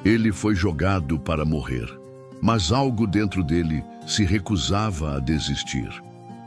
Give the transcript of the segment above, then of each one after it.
Ele foi jogado para morrer, mas algo dentro dele se recusava a desistir.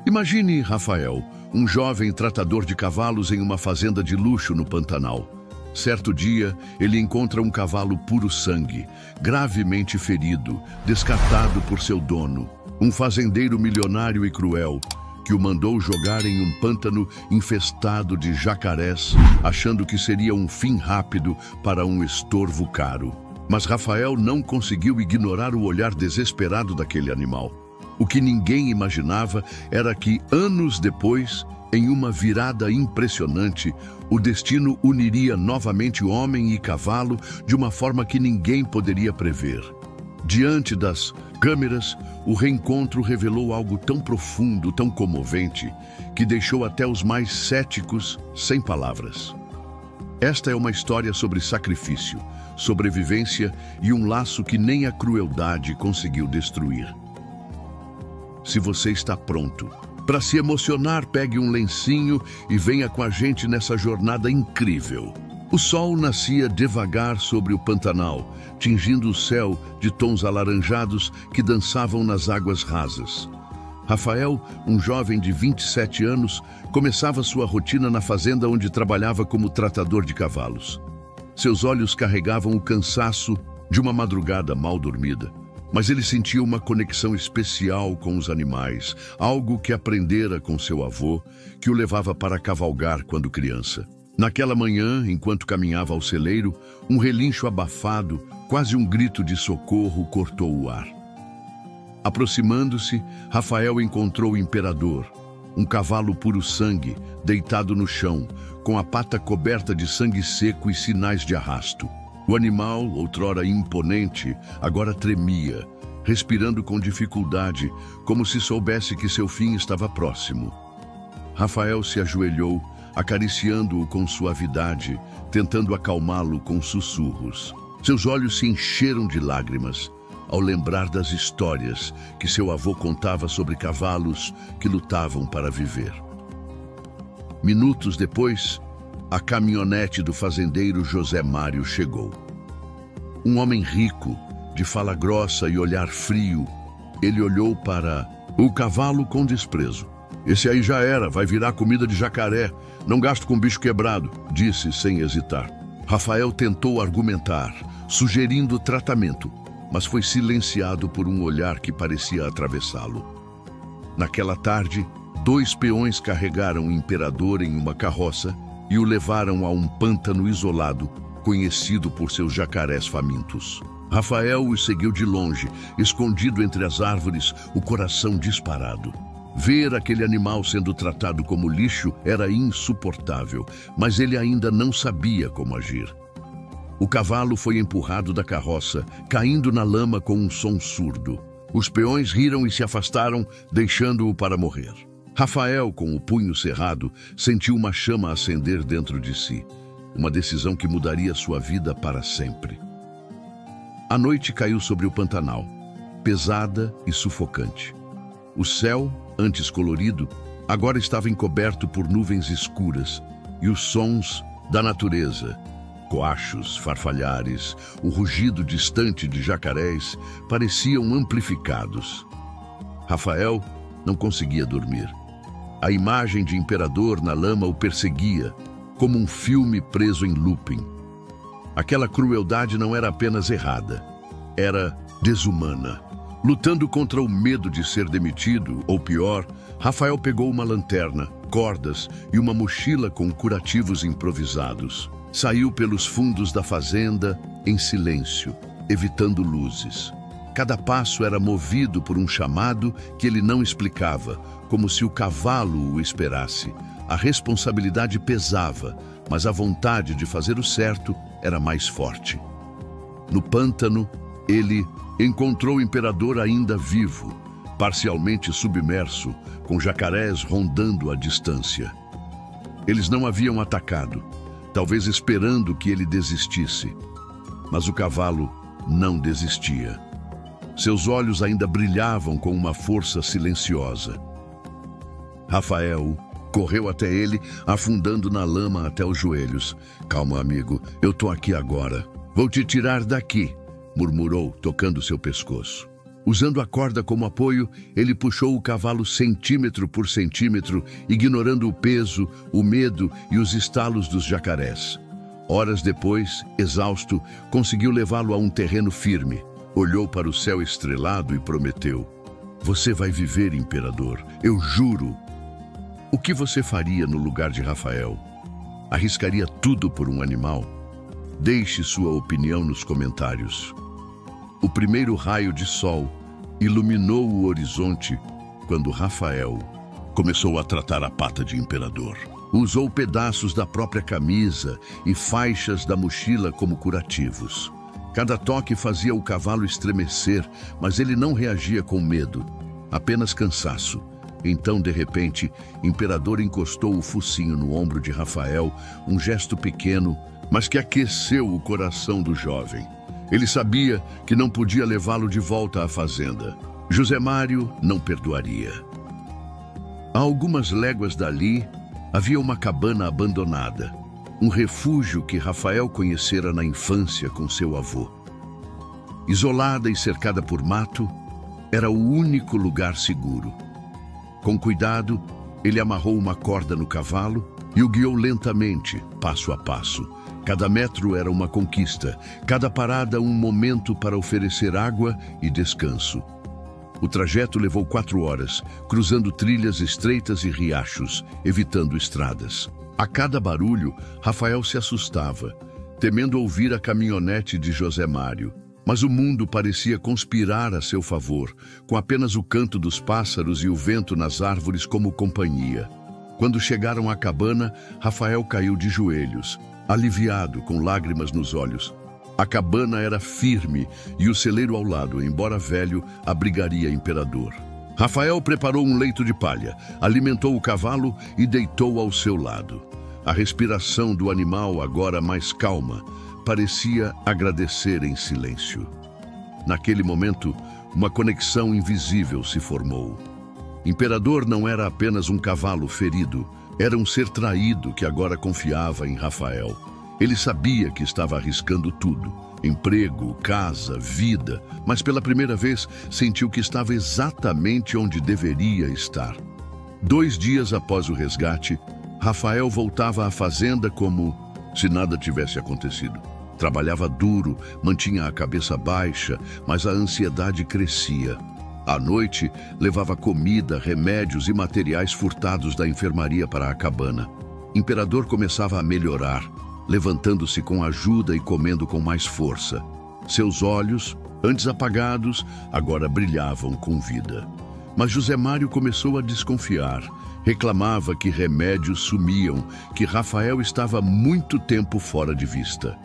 Imagine Rafael, um jovem tratador de cavalos em uma fazenda de luxo no Pantanal. Certo dia, ele encontra um cavalo puro sangue, gravemente ferido, descartado por seu dono, um fazendeiro milionário e cruel, que o mandou jogar em um pântano infestado de jacarés, achando que seria um fim rápido para um estorvo caro. Mas Rafael não conseguiu ignorar o olhar desesperado daquele animal. O que ninguém imaginava era que, anos depois, em uma virada impressionante, o destino uniria novamente homem e cavalo de uma forma que ninguém poderia prever. Diante das câmeras, o reencontro revelou algo tão profundo, tão comovente, que deixou até os mais céticos sem palavras. Esta é uma história sobre sacrifício, sobrevivência e um laço que nem a crueldade conseguiu destruir. Se você está pronto para se emocionar, pegue um lencinho e venha com a gente nessa jornada incrível. O sol nascia devagar sobre o Pantanal, tingindo o céu de tons alaranjados que dançavam nas águas rasas. Rafael, um jovem de 27 anos, começava sua rotina na fazenda onde trabalhava como tratador de cavalos. Seus olhos carregavam o cansaço de uma madrugada mal dormida, mas ele sentia uma conexão especial com os animais, algo que aprendera com seu avô, que o levava para cavalgar quando criança. Naquela manhã, enquanto caminhava ao celeiro, um relincho abafado, quase um grito de socorro, cortou o ar. Aproximando-se, Rafael encontrou o imperador, um cavalo puro sangue, deitado no chão, com a pata coberta de sangue seco e sinais de arrasto. O animal, outrora imponente, agora tremia, respirando com dificuldade, como se soubesse que seu fim estava próximo. Rafael se ajoelhou, acariciando-o com suavidade, tentando acalmá-lo com sussurros. Seus olhos se encheram de lágrimas ao lembrar das histórias que seu avô contava sobre cavalos que lutavam para viver. Minutos depois, a caminhonete do fazendeiro José Mário chegou. Um homem rico, de fala grossa e olhar frio, ele olhou para o cavalo com desprezo. "Esse aí já era, vai virar comida de jacaré. Não gasto com bicho quebrado", disse sem hesitar. Rafael tentou argumentar, sugerindo tratamento, mas foi silenciado por um olhar que parecia atravessá-lo. Naquela tarde, 2 peões carregaram o imperador em uma carroça e o levaram a um pântano isolado, conhecido por seus jacarés famintos. Rafael os seguiu de longe, escondido entre as árvores, o coração disparado. Ver aquele animal sendo tratado como lixo era insuportável, mas ele ainda não sabia como agir. O cavalo foi empurrado da carroça, caindo na lama com um som surdo. Os peões riram e se afastaram, deixando-o para morrer. Rafael, com o punho cerrado, sentiu uma chama acender dentro de si. Uma decisão que mudaria sua vida para sempre. A noite caiu sobre o Pantanal, pesada e sufocante. O céu, antes colorido, agora estava encoberto por nuvens escuras, e os sons da natureza, coachos, farfalhares, o rugido distante de jacarés, pareciam amplificados. Rafael não conseguia dormir. A imagem de imperador na lama o perseguia, como um filme preso em looping. Aquela crueldade não era apenas errada, era desumana. Lutando contra o medo de ser demitido, ou pior, Rafael pegou uma lanterna, cordas e uma mochila com curativos improvisados. Saiu pelos fundos da fazenda em silêncio, evitando luzes. Cada passo era movido por um chamado que ele não explicava, como se o cavalo o esperasse. A responsabilidade pesava, mas a vontade de fazer o certo era mais forte. No pântano, ele encontrou o imperador ainda vivo, parcialmente submerso, com jacarés rondando à distância. Eles não haviam atacado, talvez esperando que ele desistisse. Mas o cavalo não desistia. Seus olhos ainda brilhavam com uma força silenciosa. Rafael correu até ele, afundando na lama até os joelhos. "Calma, amigo, eu tô aqui agora. Vou te tirar daqui", murmurou, tocando seu pescoço. Usando a corda como apoio, ele puxou o cavalo centímetro por centímetro, ignorando o peso, o medo e os estalos dos jacarés. Horas depois, exausto, conseguiu levá-lo a um terreno firme. Olhou para o céu estrelado e prometeu: "Você vai viver, imperador, eu juro." O que você faria no lugar de Rafael? Arriscaria tudo por um animal? Deixe sua opinião nos comentários. O primeiro raio de sol iluminou o horizonte quando Rafael começou a tratar a pata de imperador. Usou pedaços da própria camisa e faixas da mochila como curativos. Cada toque fazia o cavalo estremecer, mas ele não reagia com medo, apenas cansaço. Então, de repente, Imperador encostou o focinho no ombro de Rafael, um gesto pequeno, mas que aqueceu o coração do jovem. Ele sabia que não podia levá-lo de volta à fazenda. José Mário não perdoaria. A algumas léguas dali, havia uma cabana abandonada, um refúgio que Rafael conhecera na infância com seu avô. Isolada e cercada por mato, era o único lugar seguro. Com cuidado, ele amarrou uma corda no cavalo e o guiou lentamente, passo a passo. Cada metro era uma conquista, cada parada um momento para oferecer água e descanso. O trajeto levou 4 horas, cruzando trilhas estreitas e riachos, evitando estradas. A cada barulho, Rafael se assustava, temendo ouvir a caminhonete de José Mário. Mas o mundo parecia conspirar a seu favor, com apenas o canto dos pássaros e o vento nas árvores como companhia. Quando chegaram à cabana, Rafael caiu de joelhos, aliviado, com lágrimas nos olhos. A cabana era firme e o celeiro ao lado, embora velho, abrigaria Imperador. Rafael preparou um leito de palha, alimentou o cavalo e deitou ao seu lado. A respiração do animal, agora mais calma, parecia agradecer em silêncio. Naquele momento, uma conexão invisível se formou. Imperador não era apenas um cavalo ferido, era um ser traído que agora confiava em Rafael. Ele sabia que estava arriscando tudo: emprego, casa, vida, mas pela primeira vez sentiu que estava exatamente onde deveria estar. 2 dias após o resgate, Rafael voltava à fazenda como se nada tivesse acontecido. Trabalhava duro, mantinha a cabeça baixa, mas a ansiedade crescia. À noite, levava comida, remédios e materiais furtados da enfermaria para a cabana. Imperador começava a melhorar, levantando-se com ajuda e comendo com mais força. Seus olhos, antes apagados, agora brilhavam com vida. Mas José Mário começou a desconfiar. Reclamava que remédios sumiam, que Rafael estava muito tempo fora de vista.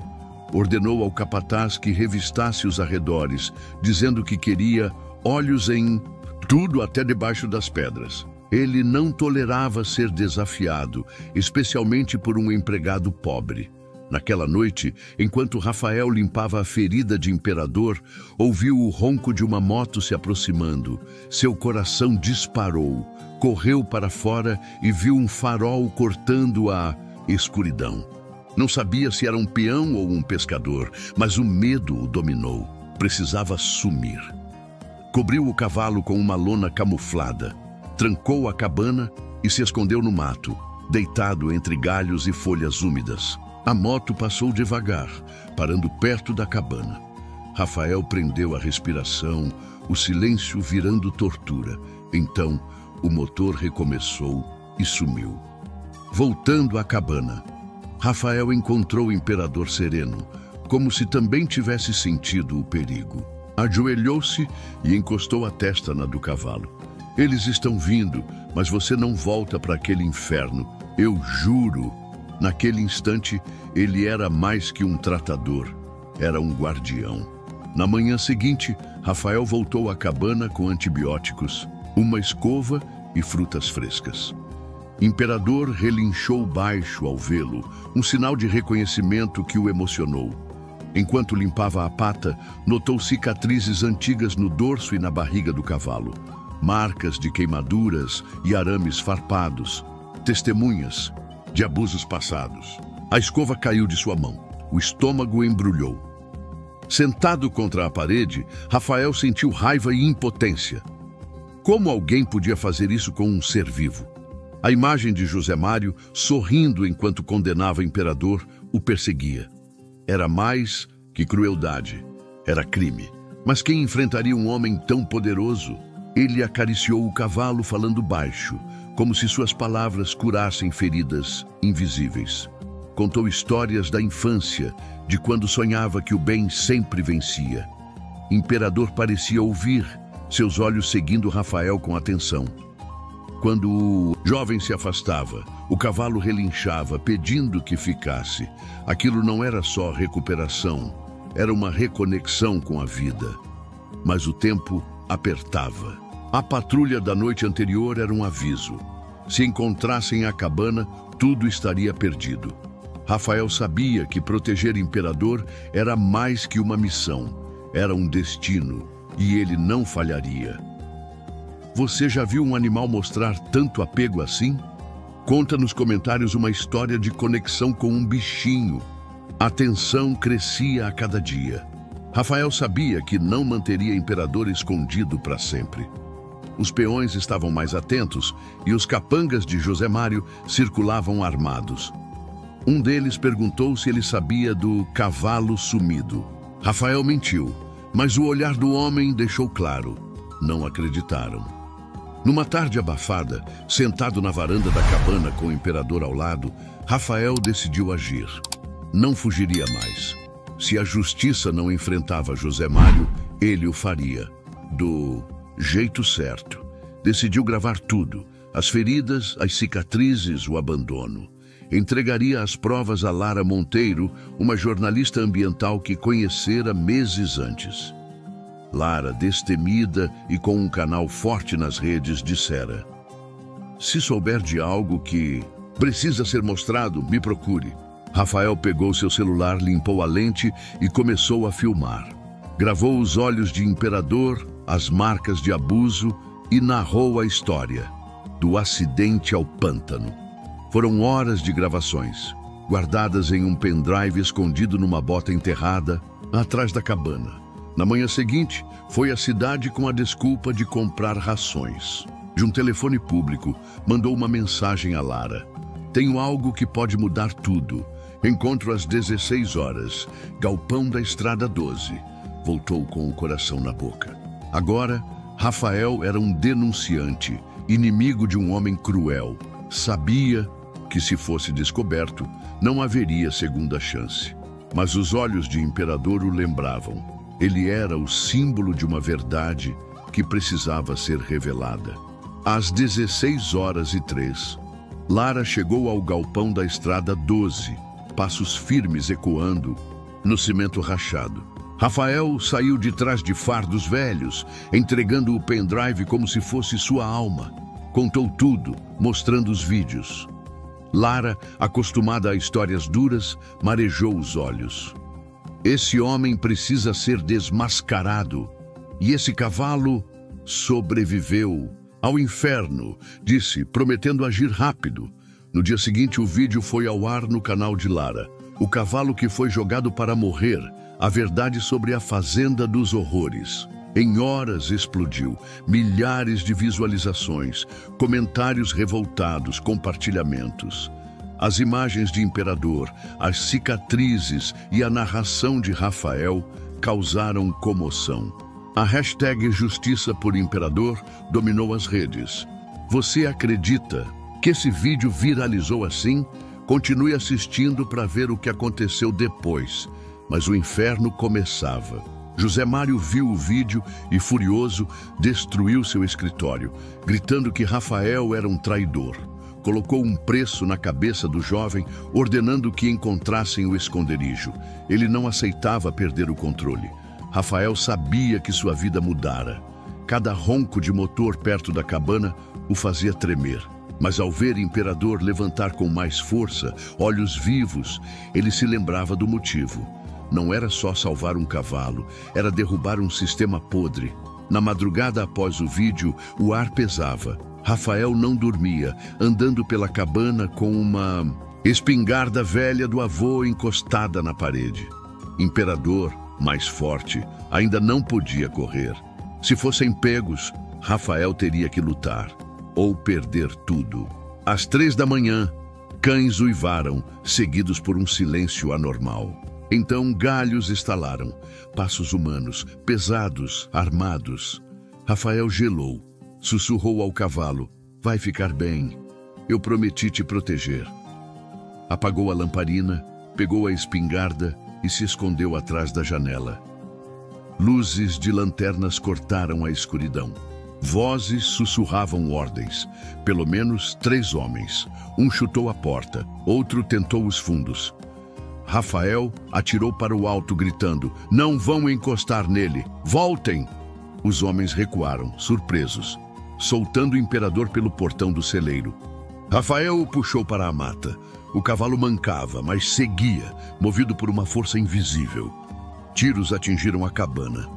Ordenou ao capataz que revistasse os arredores, dizendo que queria olhos em tudo até debaixo das pedras. Ele não tolerava ser desafiado, especialmente por um empregado pobre. Naquela noite, enquanto Rafael limpava a ferida de Imperador, ouviu o ronco de uma moto se aproximando. Seu coração disparou, correu para fora e viu um farol cortando a escuridão. Não sabia se era um peão ou um pescador, mas o medo o dominou. Precisava sumir. Cobriu o cavalo com uma lona camuflada, trancou a cabana e se escondeu no mato, deitado entre galhos e folhas úmidas. A moto passou devagar, parando perto da cabana. Rafael prendeu a respiração, o silêncio virando tortura. Então, o motor recomeçou e sumiu. Voltando à cabana, Rafael encontrou o Imperador sereno, como se também tivesse sentido o perigo. Ajoelhou-se e encostou a testa na do cavalo. Eles estão vindo, mas você não volta para aquele inferno, eu juro. Naquele instante, ele era mais que um tratador, era um guardião. Na manhã seguinte, Rafael voltou à cabana com antibióticos, uma escova e frutas frescas. Imperador relinchou baixo ao vê-lo, um sinal de reconhecimento que o emocionou. Enquanto limpava a pata, notou cicatrizes antigas no dorso e na barriga do cavalo, marcas de queimaduras e arames farpados, testemunhas de abusos passados. A escova caiu de sua mão, o estômago embrulhou. Sentado contra a parede, Rafael sentiu raiva e impotência. Como alguém podia fazer isso com um ser vivo? A imagem de José Mário, sorrindo enquanto condenava o imperador, o perseguia. Era mais que crueldade, era crime. Mas quem enfrentaria um homem tão poderoso? Ele acariciou o cavalo falando baixo, como se suas palavras curassem feridas invisíveis. Contou histórias da infância, de quando sonhava que o bem sempre vencia. Imperador parecia ouvir, seus olhos seguindo Rafael com atenção. Quando o jovem se afastava, o cavalo relinchava, pedindo que ficasse. Aquilo não era só recuperação, era uma reconexão com a vida. Mas o tempo apertava. A patrulha da noite anterior era um aviso. Se encontrassem a cabana, tudo estaria perdido. Rafael sabia que proteger o imperador era mais que uma missão, era um destino, e ele não falharia. Você já viu um animal mostrar tanto apego assim? Conta nos comentários uma história de conexão com um bichinho. A tensão crescia a cada dia. Rafael sabia que não manteria o imperador escondido para sempre. Os peões estavam mais atentos e os capangas de José Mário circulavam armados. Um deles perguntou se ele sabia do cavalo sumido. Rafael mentiu, mas o olhar do homem deixou claro. Não acreditaram. Numa tarde abafada, sentado na varanda da cabana com o imperador ao lado, Rafael decidiu agir. Não fugiria mais. Se a justiça não enfrentava José Mário, ele o faria. Do jeito certo. Decidiu gravar tudo. As feridas, as cicatrizes, o abandono. Entregaria as provas a Lara Monteiro, uma jornalista ambiental que conhecera meses antes. Lara, destemida e com um canal forte nas redes, dissera: "Se souber de algo que precisa ser mostrado, me procure." Rafael pegou seu celular, limpou a lente e começou a filmar. Gravou os olhos de imperador, as marcas de abuso e narrou a história, do acidente ao pântano. Foram horas de gravações, guardadas em um pendrive escondido numa bota enterrada, atrás da cabana. Na manhã seguinte, foi à cidade com a desculpa de comprar rações. De um telefone público, mandou uma mensagem a Lara: "Tenho algo que pode mudar tudo. Encontro às 16 horas, galpão da Estrada 12. Voltou com o coração na boca. Agora, Rafael era um denunciante, inimigo de um homem cruel. Sabia que, se fosse descoberto, não haveria segunda chance. Mas os olhos de imperador o lembravam. Ele era o símbolo de uma verdade que precisava ser revelada. Às 16h03, Lara chegou ao galpão da Estrada 12, passos firmes ecoando no cimento rachado. Rafael saiu de trás de fardos velhos, entregando o pendrive como se fosse sua alma. Contou tudo, mostrando os vídeos. Lara, acostumada a histórias duras, marejou os olhos. Esse homem precisa ser desmascarado. E esse cavalo sobreviveu ao inferno, disse, prometendo agir rápido. No dia seguinte, o vídeo foi ao ar no canal de Lara. O cavalo que foi jogado para morrer, a verdade sobre a Fazenda dos Horrores. Em horas explodiu, milhares de visualizações, comentários revoltados, compartilhamentos. As imagens de imperador, as cicatrizes e a narração de Rafael causaram comoção. A hashtag Justiça por Imperador dominou as redes. Você acredita que esse vídeo viralizou assim? Continue assistindo para ver o que aconteceu depois. Mas o inferno começava. José Mário viu o vídeo e, furioso, destruiu seu escritório, gritando que Rafael era um traidor. Colocou um preço na cabeça do jovem, ordenando que encontrassem o esconderijo. Ele não aceitava perder o controle. Rafael sabia que sua vida mudara. Cada ronco de motor perto da cabana o fazia tremer. Mas ao ver o imperador levantar com mais força, olhos vivos, ele se lembrava do motivo. Não era só salvar um cavalo, era derrubar um sistema podre. Na madrugada após o vídeo, o ar pesava. Rafael não dormia, andando pela cabana com uma espingarda velha do avô encostada na parede. Imperador mais forte, ainda não podia correr. Se fossem pegos, Rafael teria que lutar ou perder tudo. Às 3 da manhã, cães uivaram, seguidos por um silêncio anormal. Então galhos estalaram, passos humanos, pesados, armados. Rafael gelou, sussurrou ao cavalo: "Vai ficar bem, eu prometi te proteger." Apagou a lamparina, pegou a espingarda e se escondeu atrás da janela. Luzes de lanternas cortaram a escuridão. Vozes sussurravam ordens. Pelo menos 3 homens. Um chutou a porta, outro tentou os fundos. Rafael atirou para o alto, gritando: "Não vão encostar nele! Voltem!" Os homens recuaram, surpresos, soltando o imperador pelo portão do celeiro. Rafael o puxou para a mata. O cavalo mancava, mas seguia, movido por uma força invisível. Tiros atingiram a cabana.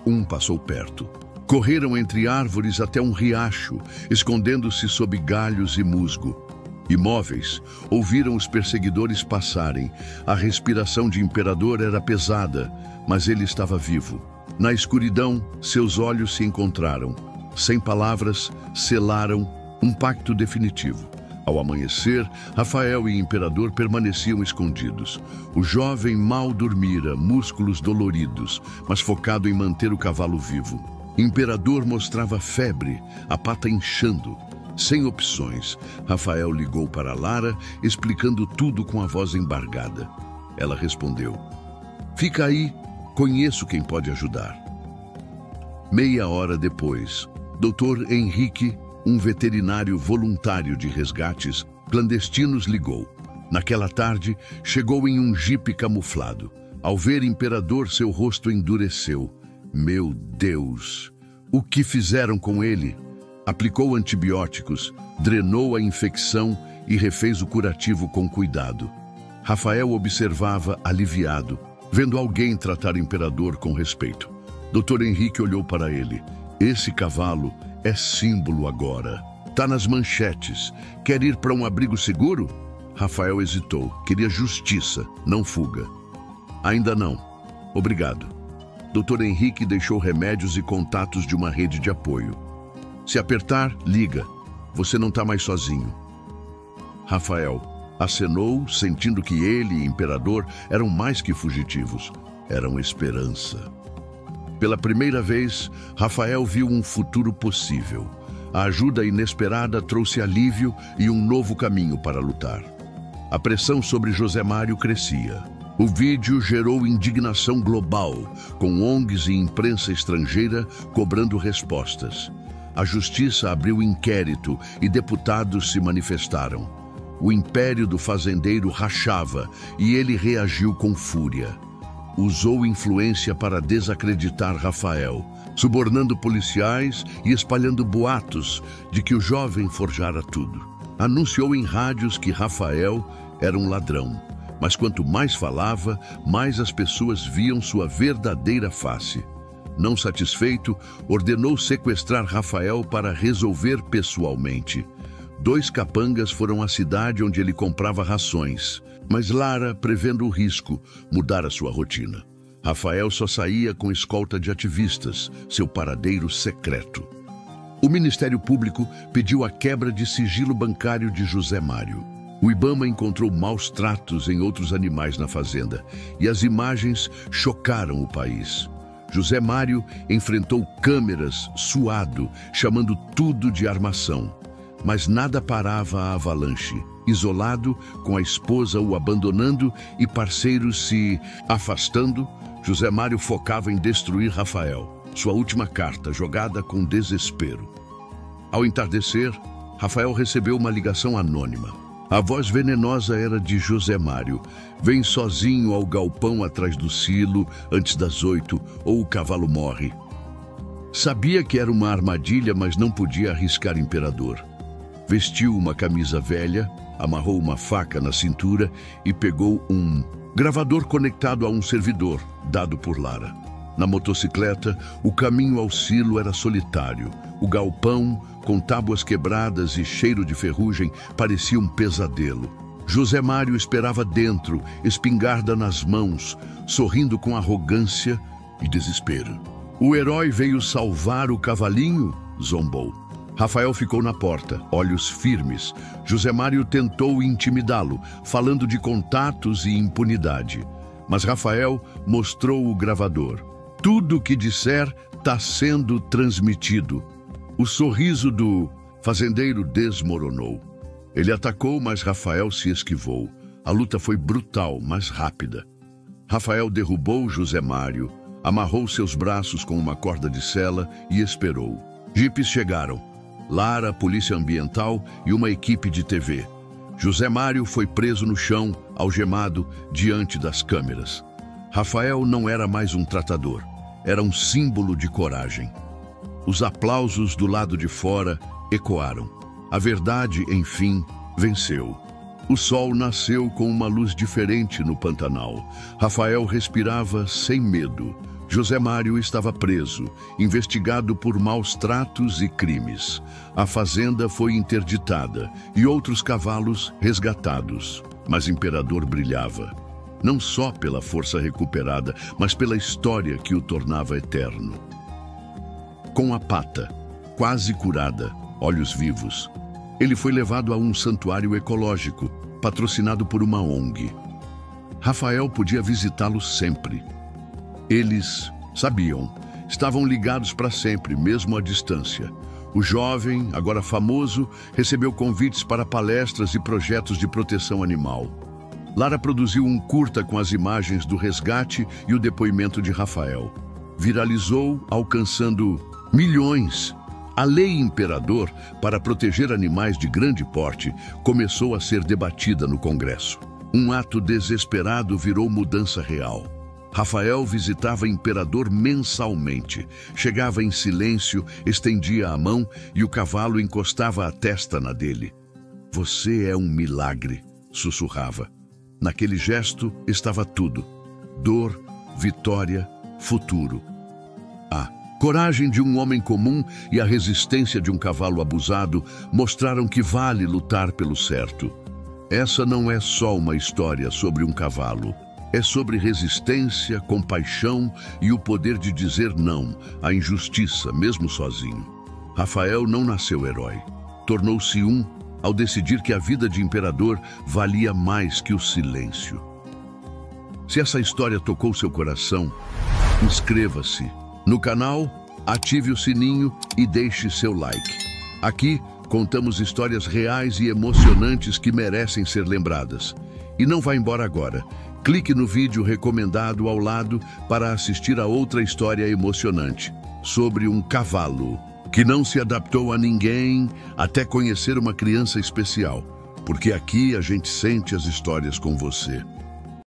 Um passou perto. Correram entre árvores até um riacho, escondendo-se sob galhos e musgo. Imóveis, ouviram os perseguidores passarem. A respiração de imperador era pesada, mas ele estava vivo. Na escuridão, seus olhos se encontraram. Sem palavras, selaram um pacto definitivo. Ao amanhecer, Rafael e Imperador permaneciam escondidos. O jovem mal dormira, músculos doloridos, mas focado em manter o cavalo vivo. Imperador mostrava febre, a pata inchando. Sem opções, Rafael ligou para Lara, explicando tudo com a voz embargada. Ela respondeu: "Fica aí, conheço quem pode ajudar." Meia hora depois, Dr. Henrique, um veterinário voluntário de resgates clandestinos, ligou. Naquela tarde, chegou em um jipe camuflado. Ao ver Imperador, seu rosto endureceu. Meu Deus! O que fizeram com ele? Aplicou antibióticos, drenou a infecção e refez o curativo com cuidado. Rafael observava aliviado, vendo alguém tratar Imperador com respeito. Dr. Henrique olhou para ele. Esse cavalo é símbolo agora. Tá nas manchetes. Quer ir para um abrigo seguro? Rafael hesitou. Queria justiça, não fuga. Ainda não. Obrigado. Dr. Henrique deixou remédios e contatos de uma rede de apoio. Se apertar, liga. Você não está mais sozinho. Rafael acenou, sentindo que ele e Imperador eram mais que fugitivos. Eram esperança. Pela primeira vez, Rafael viu um futuro possível. A ajuda inesperada trouxe alívio e um novo caminho para lutar. A pressão sobre José Mário crescia. O vídeo gerou indignação global, com ONGs e imprensa estrangeira cobrando respostas. A justiça abriu inquérito e deputados se manifestaram. O império do fazendeiro rachava e ele reagiu com fúria. Usou influência para desacreditar Rafael, subornando policiais e espalhando boatos de que o jovem forjara tudo. Anunciou em rádios que Rafael era um ladrão, mas quanto mais falava, mais as pessoas viam sua verdadeira face. Não satisfeito, ordenou sequestrar Rafael para resolver pessoalmente. 2 capangas foram à cidade onde ele comprava rações, mas Lara, prevendo o risco, mudara sua rotina. Rafael só saía com escolta de ativistas, seu paradeiro secreto. O Ministério Público pediu a quebra de sigilo bancário de José Mário. O Ibama encontrou maus tratos em outros animais na fazenda e as imagens chocaram o país. José Mário enfrentou câmeras, suado, chamando tudo de armação. Mas nada parava a avalanche. Isolado, com a esposa o abandonando e parceiros se afastando, José Mário focava em destruir Rafael, sua última carta, jogada com desespero. Ao entardecer, Rafael recebeu uma ligação anônima. A voz venenosa era de José Mário. Vem sozinho ao galpão atrás do silo, antes das 8, ou o cavalo morre. Sabia que era uma armadilha, mas não podia arriscar Imperador. Vestiu uma camisa velha, amarrou uma faca na cintura e pegou um gravador conectado a um servidor, dado por Lara. Na motocicleta, o caminho ao silo era solitário. O galpão, com tábuas quebradas e cheiro de ferrugem, parecia um pesadelo. José Mário esperava dentro, espingarda nas mãos, sorrindo com arrogância e desespero. O herói veio salvar o cavalinho? Zombou. Rafael ficou na porta, olhos firmes. José Mário tentou intimidá-lo, falando de contatos e impunidade. Mas Rafael mostrou o gravador. Tudo o que disser está sendo transmitido. O sorriso do fazendeiro desmoronou. Ele atacou, mas Rafael se esquivou. A luta foi brutal, mas rápida. Rafael derrubou José Mário, amarrou seus braços com uma corda de sela e esperou. Jipes chegaram. Lara, polícia ambiental e uma equipe de TV. José Mário foi preso no chão, algemado, diante das câmeras. Rafael não era mais um tratador. Era um símbolo de coragem. Os aplausos do lado de fora ecoaram. A verdade, enfim, venceu. O sol nasceu com uma luz diferente no Pantanal. Rafael respirava sem medo. José Mário estava preso, investigado por maus tratos e crimes. A fazenda foi interditada e outros cavalos resgatados. Mas Imperador brilhava, não só pela força recuperada, mas pela história que o tornava eterno. Com a pata, quase curada, olhos vivos, ele foi levado a um santuário ecológico, patrocinado por uma ONG. Rafael podia visitá-lo sempre. Eles sabiam, estavam ligados para sempre, mesmo à distância. O jovem, agora famoso, recebeu convites para palestras e projetos de proteção animal. Lara produziu um curta com as imagens do resgate e o depoimento de Rafael. Viralizou, alcançando milhões. A lei Imperador, para proteger animais de grande porte, começou a ser debatida no Congresso. Um ato desesperado virou mudança real. Rafael visitava Imperador mensalmente. Chegava em silêncio, estendia a mão e o cavalo encostava a testa na dele. "Você é um milagre", sussurrava. Naquele gesto estava tudo: dor, vitória, futuro. A coragem de um homem comum e a resistência de um cavalo abusado mostraram que vale lutar pelo certo. Essa não é só uma história sobre um cavalo. É sobre resistência, compaixão e o poder de dizer não à injustiça, mesmo sozinho. Rafael não nasceu herói. Tornou-se um ao decidir que a vida de Imperador valia mais que o silêncio. Se essa história tocou seu coração, inscreva-se no canal, ative o sininho e deixe seu like. Aqui contamos histórias reais e emocionantes que merecem ser lembradas. E não vá embora agora. Clique no vídeo recomendado ao lado para assistir a outra história emocionante sobre um cavalo que não se adaptou a ninguém até conhecer uma criança especial, porque aqui a gente sente as histórias com você.